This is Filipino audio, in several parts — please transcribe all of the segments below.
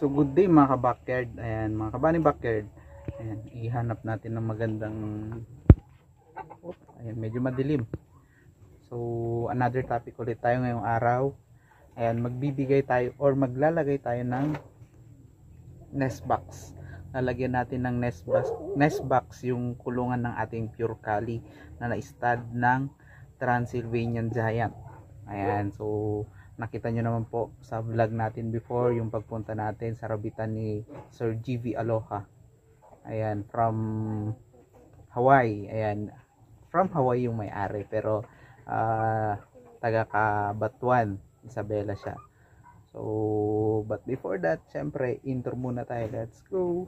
So good day mga ka-backyard. Ayan, mga kabani backyard. Ayan, ihanap natin ng magandang ayan, medyo madilim. So another topic ulit tayo ngayong araw. Ayan, magbibigay tayo or maglalagay tayo ng nest box. Lalagyan natin ng nest box yung kulungan ng ating pure cali na na-stud ng Transylvanian Giant. Ayan, so nakita nyo naman po sa vlog natin before yung pagpunta natin sa rabitan ni Sir GV Aloha. Ayan, from Hawaii. Ayan, from Hawaii yung may-ari, pero taga Kabatuan, Isabela siya. So but before that, syempre intro muna tayo. Let's go.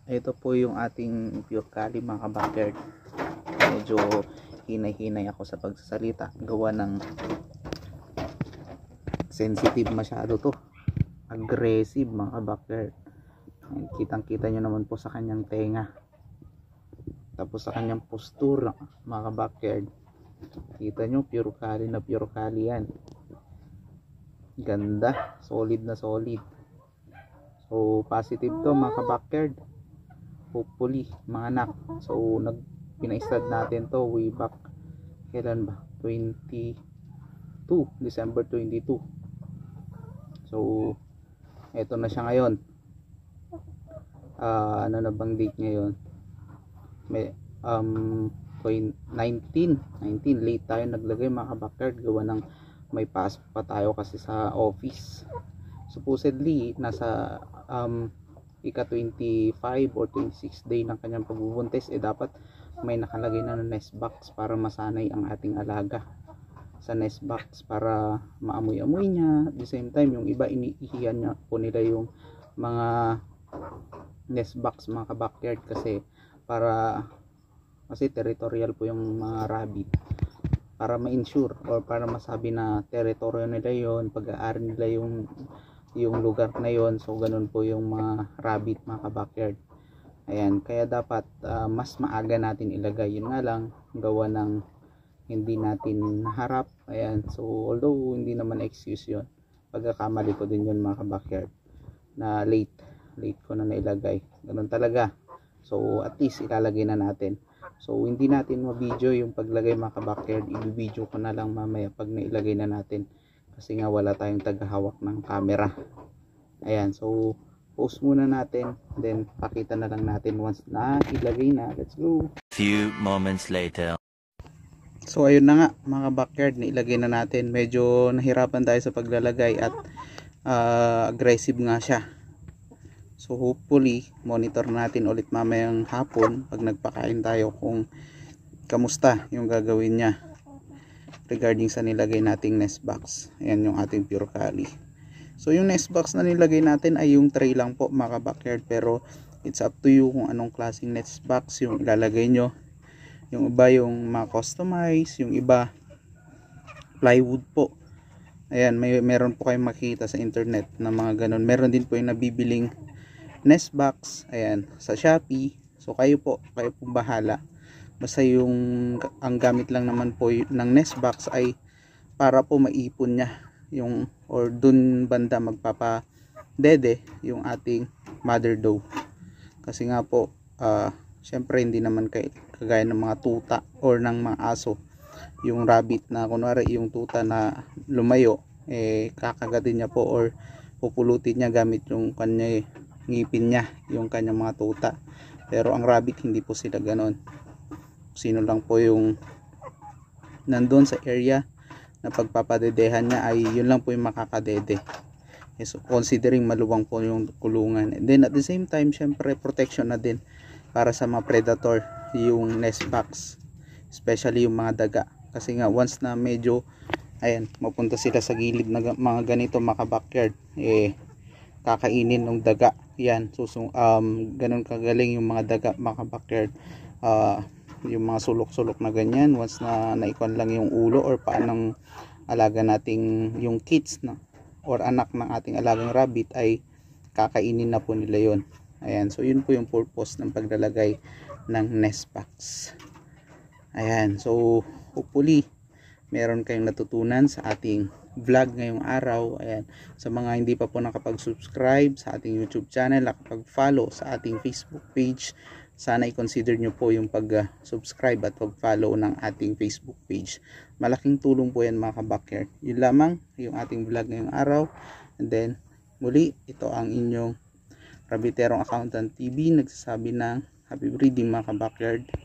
Ito po yung ating pure cali mga ka-backyard. Medyo hinay-hinay ako sa pagsasalita, gawa ng sensitive masyado to, aggressive mga ka-backyard. Kitang kita nyo naman po sa kanyang tenga, tapos sa kanyang postura mga ka-backyard. Kita nyo, pure cali yan. Ganda, solid na solid. So positive to mga ka-backyard, hopefully mga anak. So pina-stud natin to way back, kailan ba, December 22. So eto na siya ngayon. Ano na bang date ngayon? May 19 late tayo naglagay mga ka-backyard, gawa ng may pasok pa tayo kasi sa office. Supposedly nasa ika 25 or 26 day ng kanyang pagbubuntis, dapat may nakalagay na nest box para masanay ang ating alaga sa nest box, para maamoy-amoy niya. At the same time, yung iba iniihiyan niya po nila yung mga nest box mga ka-backyard, kasi territorial po yung mga rabbit, para ma-ensure or para masabi na teritoryo nila yon, pag-aari nila yung lugar na yon. So ganun po yung mga rabbit mga ka-backyard. Ayan, kaya dapat mas maaga natin ilagay. Yun nga lang, gawa ng hindi natin naharap. Ayan, so although hindi naman excuse yun, pagkakamali ko din yun mga ka-backyard, na late ko na nailagay. Ganun talaga. So at least ilalagay na natin. So hindi natin ma-video yung paglagay mga ka-backyard, i-video ko na lang mamaya pag nailagay na natin, kasi nga wala tayong tagahawak ng camera. Ayan, so post muna natin, then pakita na lang natin once na ilagay na. Let's go. Few moments later. So ayun na nga mga backyard, nailagay na natin. Medyo nahirapan tayo sa paglalagay at aggressive nga siya. So hopefully monitor natin ulit mamayang hapon pag nagpakain tayo kung kamusta yung gagawin niya regarding sa nilagay nating nest box. Ayan yung ating pure cali. So yung nest box na nilagay natin ay yung tray lang po mga backyard, pero it's up to you kung anong klaseng nest box yung ilalagay nyo. Yung iba yung mga customize, yung iba plywood po. Ayan, meron po kayong makita sa internet na mga ganun. Meron din po yung nabibiling nest box, ayan, sa Shopee. So kayo po bahala. Basta ang gamit lang naman po ng nest box ay para po maipon niya yung, or dun banda magpapadede yung ating mother doe. Kasi nga po syempre hindi naman kagaya ng mga tuta or ng mga aso, yung rabbit na kunwari yung tuta na lumayo, kakagatin niya po or pupulutin niya gamit yung kanya ngipin niya yung kanyang mga tuta. Pero ang rabbit hindi po sila ganon. Sino lang po yung nandun sa area na pagpapadedehan niya, ay yun lang po yung makakadede. So considering maluwang po yung kulungan, and then at the same time syempre protection na din para sa mga predator yung nest box, especially yung mga daga. Kasi nga once na medyo ayan mapunta sila sa gilid na mga ganito mga backyard, kakainin ng daga yan. So ganun kagaling yung mga daga mga backyard. Yung mga sulok-sulok na ganyan, once na naikon lang yung ulo or paa ng alaga nating yung kids na or anak ng ating alagang rabbit, ay kakainin na po nila yon. Ayan, so yun po yung purpose ng paglalagay ng nest box. Ayan, so hopefully meron kayong natutunan sa ating vlog ngayong araw. Ayan, sa mga hindi pa po nakapag-subscribe sa ating YouTube channel, nakapag-follow sa ating Facebook page, sana i-consider nyo po yung pag-subscribe at pag-follow ng ating Facebook page. Malaking tulong po yan mga ka-backyard. Yun lamang yung ating vlog ngayong araw. And then muli, ito ang inyong Rabiterong Accountant TV nagsasabi ng happy breeding mga ka-backyard.